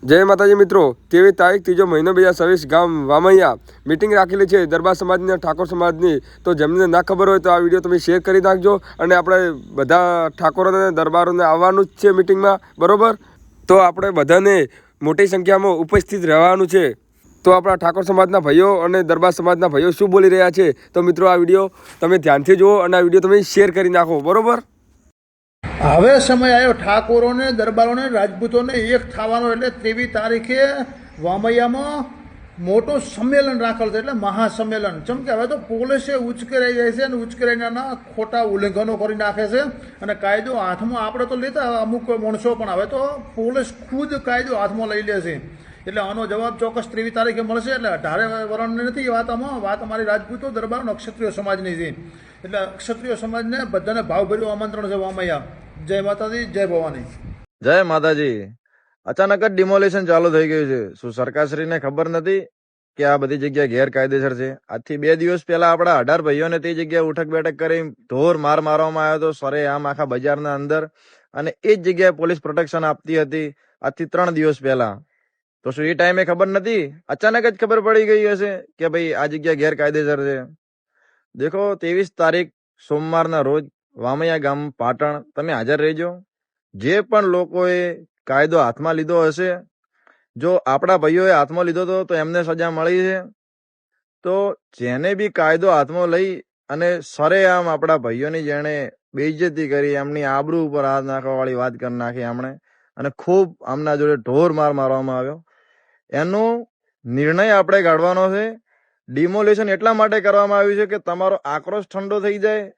જય માતાજી મિત્રો, 23 તારીખ 3 મહિનો 2026 ગામ વામૈયા મીટિંગ રાખેલી છે દરબાર સમાજની ઠાકોર સમાજની. તો જેમને ના ખબર હોય તો આ વિડીયો તમે શેર કરી નાખજો. અને આપણે બધા ઠાકોરોને દરબારોને આવવાનું જ છે મીટિંગમાં, બરોબર? તો આપણે બધાને મોટી સંખ્યામાં ઉપસ્થિત રહેવાનું છે. તો આપણા ઠાકોર સમાજના ભાઈઓ અને દરબાર સમાજના ભાઈઓ શું બોલી રહ્યા છે, તો મિત્રો આ વિડીયો તમે ધ્યાનથી જુઓ અને આ વિડીયો તમે શેર કરી નાખો, બરોબર? હવે સમય આવ્યો ઠાકોરોને દરબારોને રાજપૂતોને એક થવાનો. એટલે 23 તારીખે વામૈયામાં મોટું સંમેલન રાખેલ છે, એટલે મહાસંમેલન. ચમ કે હવે તો પોલીસે ઉચકેરાઈ જાય છે અને ઉચકેરાઈના ખોટા ઉલ્લંઘનો કરી નાખે છે અને કાયદો હાથમાં આપણે તો લેતા અમુક માણસો, પણ હવે તો પોલીસ ખુદ કાયદો હાથમાં લઈ લે છે. એટલે આનો જવાબ ચોક્કસ 23 તારીખે મળશે. એટલે 18 વરણની નથી વાત, વાત અમારી રાજપૂતો દરબારનો ક્ષત્રિય સમાજની છે. એટલે ક્ષત્રિય સમાજને બધાને ભાવભર્યું આમંત્રણ છે વામૈયા. જય માતાજી, જય ભવાની. જય માતાજી. અચાનક જ ડિમોલેશન ચાલુ થઈ ગયું છે. શું સરકારશ્રીને ખબર નથી કે આ બધી જગ્યા ગેરકાયદેસર છે? આજથી 2 દિવસ પહેલા આપણા 18 ભાઈઓને તે જગ્યાએ ઉઠક બેઠક કરી ઢોર માર મારવામાં આવ્યો હતો, સરે આમ આખા બજારના અંદર, અને એ જ જગ્યાએ પોલીસ પ્રોટેક્શન આપતી હતી આજથી 3 દિવસ પહેલા. તો શું એ ટાઈમે ખબર નથી? અચાનક જ ખબર પડી ગઈ હશે કે ભાઈ આ જગ્યા ગેરકાયદેસર છે. દેખો, 23 તારીખ સોમવારના રોજ વામૈયા ગામ પાટણ તમે હાજર રહેજો. જે પણ લોકોએ કાયદો હાથમાં લીધો હશે, જો આપણા ભાઈઓએ હાથમાં લીધો હતો તો એમને સજા મળી છે. તો જેને બી કાયદો હાથમાં લઈ અને સરેઆમ આપણા ભાઈઓની જેણે બેઇજ્જતી કરી, એમની આબરૂ ઉપર હાથ નાખવા વાળી વાત કરી નાખી એમણે, અને ખૂબ આમના જોડે ઢોર માર મારવામાં આવ્યો, એનો નિર્ણય આપણે કાઢવાનો છે. ડિમોલેશન એટલા માટે કરવામાં આવ્યું છે કે તમારો આક્રોશ ઠંડો થઈ જાય,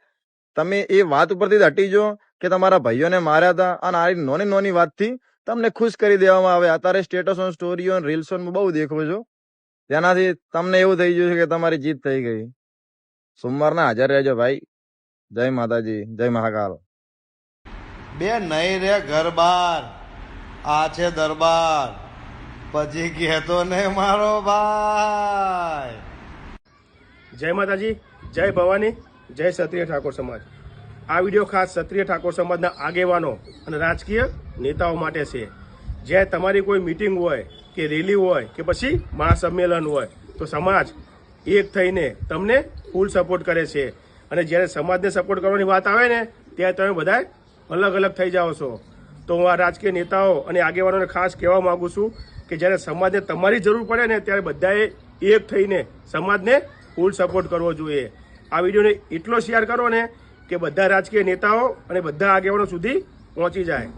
તમે એ વાત ઉપરથી જ હટી જો કે તમારા ભાઈઓને માર્યા હતા, અને આ નાની નાની વાતથી તમને ખુશ કરી દેવામાં આવે. અત્યારે સ્ટેટસો, સ્ટોરીઓ, રીલ્સો બહુ દેખો છો, તેનાથી તમને એવું થઈ ગયું છે કે તમારી જીત થઈ ગઈ. સોમવારના હાજર રહેજો ભાઈ. જય માતાજી, જય મહાકાલ. બે નહીં રે ઘર બાર, આ છે દરબાર, પછી કહેતો નહીં મારો ભાઈ. જય માતાજી, જય ભવાની, જય ક્ષત્રિય ઠાકોર સમાજ. આ વિડીયો ખાસ ક્ષત્રિય ઠાકોર સમાજના આગેવાનો અને રાજકીય નેતાઓ માટે છે. જ્યાં તમારી કોઈ મિટિંગ હોય કે રેલી હોય કે પછી મહાસંમેલન હોય તો સમાજ એક થઈને તમને ફૂલ સપોર્ટ કરે છે. અને જ્યારે સમાજને સપોર્ટ કરવાની વાત આવે ને, ત્યારે તમે બધા અલગ અલગ થઈ જાઓ છો. તો હું આ રાજકીય નેતાઓ અને આગેવાનોને ખાસ કહેવા માગું છું કે જ્યારે સમાજને તમારી જરૂર પડે ને, ત્યારે બધાએ એક થઈને સમાજને ફૂલ સપોર્ટ કરવો જોઈએ. આ વિડીયોને એટલો શેર કરો ને કે બધા રાજકીય નેતાઓ અને બધા આગેવાનો સુધી પહોંચી જાય.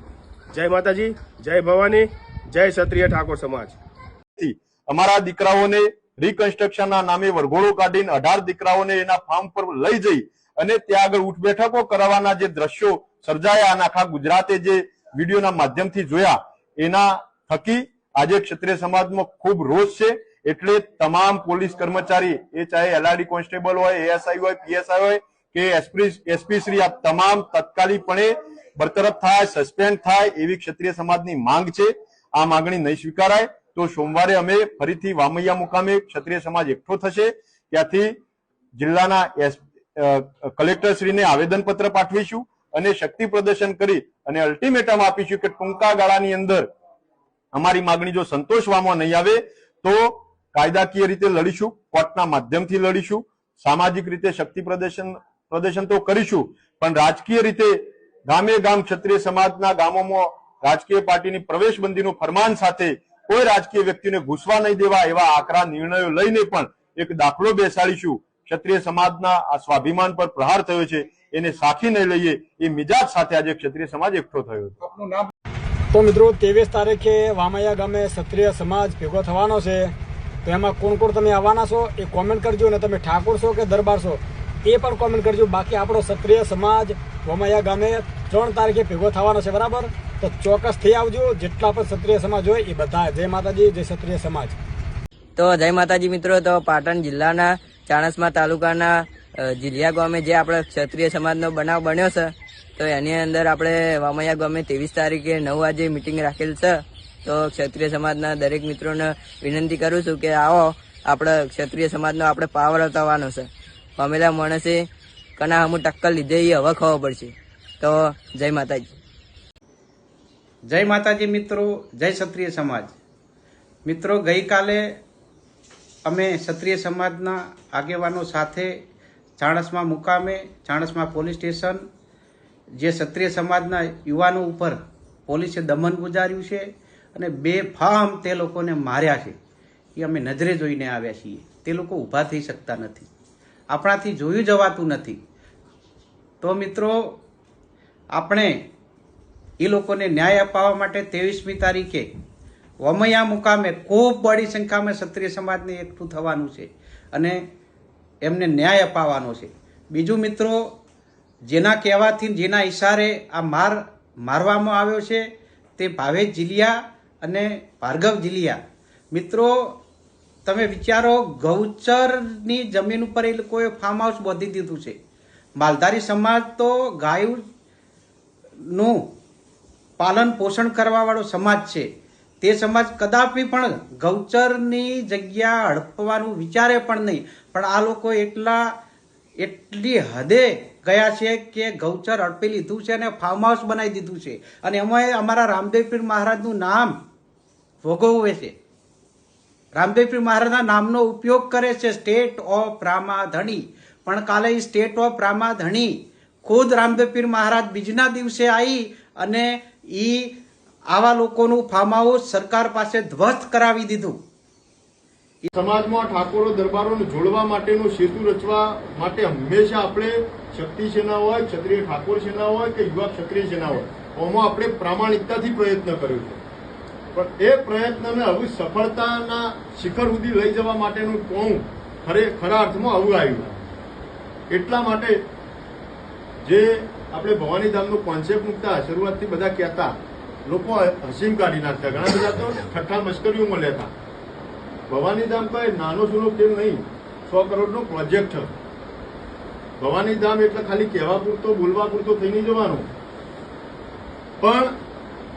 જય માતાજી, જય ભવાની, જય ક્ષત્રિય ઠાકોર સમાજ. અમારા દીકરાઓને રિકન્સ્ટ્રક્શનના નામે વરઘોડો કાઢીને 18 દીકરાઓને એના ફાર્મ પર લઈ જઈ અને ત્યાં આગળ ઉઠ બેઠકો કરાવવાના જે દ્રશ્યો સર્જાયા અને આખા ગુજરાતે જે વિડીયોના માધ્યમથી જોયા, એના થકી આજે ક્ષત્રિય સમાજમાં ખૂબ રોષ છે. એટલે તમામ પોલીસ કર્મચારી, એ ચાહે એલઆરડી કોન્સ્ટેબલ હોય, એએસઆઈ હોય, પીએસઆઈ હોય કે એસપી શ્રી, આ તમામ તત્કાલીપણે બરતરફ થાય, સસ્પેન્ડ થાય એવી ક્ષત્રિય સમાજની માંગ છે. આ માંગણી નહીં સ્વીકારાય તો સોમવારે અમે ફરીથી વામૈયા મુકામે ક્ષત્રિય સમાજ એકઠો થશે. ત્યાંથી જિલ્લાના કલેક્ટરશ્રીને આવેદનપત્ર પાઠવીશું અને શક્તિ પ્રદર્શન કરી અને અલ્ટિમેટમ આપીશું કે ટૂંકા ગાળાની અંદર અમારી માંગણી જો સંતોષવામાં નહીં આવે તો કાયદાકીય રીતે લડીશું, કોર્ટના માધ્યમથી લડીશું, સામાજિક રીતે શક્તિ પ્રદર્શન તો કરીશું, પણ રાજકીય રીતે ગામે ગામ ક્ષત્રિય સમાજના ગામોમાં રાજકીય પાર્ટીની પ્રવેશબંધીનું ફરમાન સાથે કોઈ રાજકીય વ્યક્તિને ઘૂસવા નહીં દેવા એવા આકરા નિર્ણયો લઈને પણ એક દાખલો બેસાડીશું. ક્ષત્રિય સમાજના આ સ્વાભિમાન પર પ્રહાર થયો છે, એને સાખી નહીં લઈએ એ મિજાજ સાથે આજે ક્ષત્રિય સમાજ એકઠો થયો છે. તો મિત્રો 23 તારીખે વામૈયા ગામે ક્ષત્રિય સમાજ ભેગો થવાનો છે. તો એમાં કોણ કોણ તમે આવવાના છો એ કોમેન્ટ કરજો, અને તમે ઠાકોર છો કે દરબાર છો એ પણ કોમેન્ટ કરજો. બાકી આપણો ક્ષત્રિય સમાજ વામૈયા ગામે 3 તારીખે ભેગો થવાનો છે, બરાબર? તો ચોક્કસ થઈ આવજો. જેટલા પણ ક્ષત્રિય સમાજ હોય એ બધા. જય માતાજી, જય ક્ષત્રિય સમાજ. તો જય માતાજી મિત્રો. તો પાટણ જિલ્લાના ચાણસ્મા તાલુકાના જીલિયા ગામે જે આપણે ક્ષત્રિય સમાજનો બનાવ બન્યો છે, તો એની અંદર આપણે વામૈયા ગામે 23 તારીખે 9 વાગે મિટિંગ રાખેલ છે. તો ક્ષત્રિય સમાજના દરેક મિત્રોને વિનંતી કરું છું કે આવો, આપણે ક્ષત્રિય સમાજનો આપણે પાવર બતાવવાનો છે. પામેલા માણસે કના હમું ટક્કર લીધે એ હવે ખબર પડશે. તો જય માતાજી. જય માતાજી મિત્રો, જય ક્ષત્રિય સમાજ. મિત્રો, ગઈકાલે અમે ક્ષત્રિય સમાજના આગેવાનો સાથે ચાણસ્મા મુકામે, ચાણસ્મા પોલીસ સ્ટેશન, જે ક્ષત્રિય સમાજના યુવાનો ઉપર પોલીસે દમન ગુજાર્યું છે અને બેફામ તે લોકોને માર્યા છે, એ અમે નજરે જોઈને આવ્યા છીએ. તે લોકો ઊભા થઈ શકતા નથી, આપણાથી જોયું જવાતું નથી. તો મિત્રો, આપણે એ લોકોને ન્યાય અપાવવા માટે 23મી તારીખે વમૈયા મુકામે ખૂબ બડી સંખ્યામાં ક્ષત્રિય સમાજને એકઠું થવાનું છે અને એમને ન્યાય અપાવવાનો છે. બીજું મિત્રો, જેના કહેવાથી, જેના ઈશારે આ મારવામાં આવ્યો છે તે ભાવેશ જીલિયા અને ભાર્ગવ જીલિયા. મિત્રો, તમે વિચારો, ગૌચરની જમીન ઉપર એ લોકોએ ફાર્મ હાઉસ બાંધી દીધું છે. માલધારી સમાજ તો ગાયનું પાલન પોષણ કરવાવાળો સમાજ છે. તે સમાજ કદાપી પણ ગૌચરની જગ્યા હડપવાનું વિચારે પણ નહીં. પણ આ લોકો એટલી હદે ગયા છે કે ગૌચર હડપી લીધું છે અને ફાર્મ હાઉસ બનાવી દીધું છે અને એમાં અમારા રામદેવપીર મહારાજનું નામ ભોગવવે છે. રામદેવપીર મહારાજના નામનો ઉપયોગ કરે છે, સ્ટેટ ઓફ રામાધણી. પણ કાલે સ્ટેટ ઓફ રામાધણી ખુદ રામદેવપીર મહારાજ બીજના દિવસે આવી અને આવા લોકોનું ફાર્મ હાઉસ સરકાર પાસે ધ્વસ્ત કરાવી દીધું. સમાજમાં ઠાકોરો દરબારોને જોડવા માટેનો સેતુ રચવા માટે હંમેશા આપણે શક્તિ સેના હોય, ક્ષત્રિય ઠાકોર સેના હોય કે યુવા ક્ષત્રિય સેના હોય, આમાં આપણે પ્રામાણિકતાથી પ્રયત્ન કર્યો છે. પણ એ પ્રયત્નને હવે સફળતાના શિખર સુધી લઈ જવા માટેનું કોણ ખરા અર્થમાં આવું આવ્યું. એટલા માટે જે આપણે ભવાની ધામનો કોન્સેપ્ટ મૂકતા શરૂઆતથી બધા કહેતા, લોકો હસીમ કાઢી નાખતા, ઘણા બધા તો ઠઠ્ઠા મશ્કરીઓમાં લેતા. ભવાની ધામ કઈ નાનો સૂનો ખેલ નહીં, 100 કરોડનો પ્રોજેક્ટ છે. ભવાની ધામ એટલે ખાલી કહેવા પૂરતો, બોલવા પૂરતો થઈ નહીં જવાનું. પણ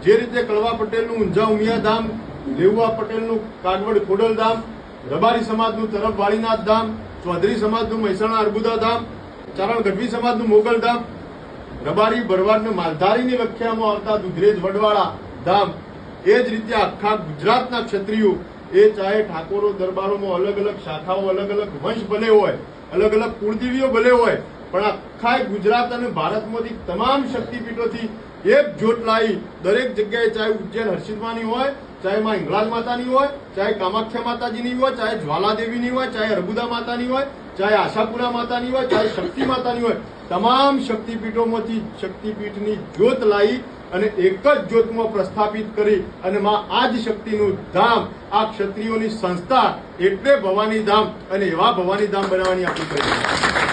જે રીતે કળવા પટેલનું ઊંઝા ઉમિયા ધામ, લેઉવા પટેલનું કાગવડ ખોડલ ધામ, રબારી સમાજનું તરફ વાળીનાથ ધામ, ચૌધરી સમાજનું મહેસાણા અર્બુદા ધામ, ચારણ ગઢવી સમાજનું મોગલ ધામ, રબારી ભરવાડને માલધારીની વ્યાખ્યામાં આવતા દુધરેજ વડવાળા ધામ, એ જ રીતે આખા ગુજરાતના ક્ષત્રિયો, એ ચાહે ઠાકોરો દરબારોમાં અલગ અલગ શાખાઓ, અલગ અલગ વંશ ભલે હોય, અલગ અલગ કુળદેવીઓ ભલે હોય, પણ આખા ગુજરાત અને ભારતમાંથી તમામ શક્તિપીઠોથી એક જોટ લાવી દરેક જગ્યાએ, ચાહે ઉજ્જૈન હર્ષિદમાની હોય, ચાહે માં હિંગળાજ માતાની હોય, ચાહે કામાખ્યા માતાજીની હોય, ચાહે જ્વાલાદેવીની હોય, ચાહે અર્બુદા માતાની હોય, ચાહે આશાપુરા માતાની હોય, ચાહે શક્તિ માતાની હોય, તમામ શક્તિપીઠોમાંથી શક્તિપીઠની જ્યોત લાવી અને એક જ જ્યોતમાં પ્રસ્થાપિત કરી અને માં આજ શક્તિનું ધામ, આ ક્ષત્રિયોની સંસ્થા એટલે ભવાની ધામ, અને એવા ભવાની ધામ બનાવવાની આપણી પ્રયત્ન.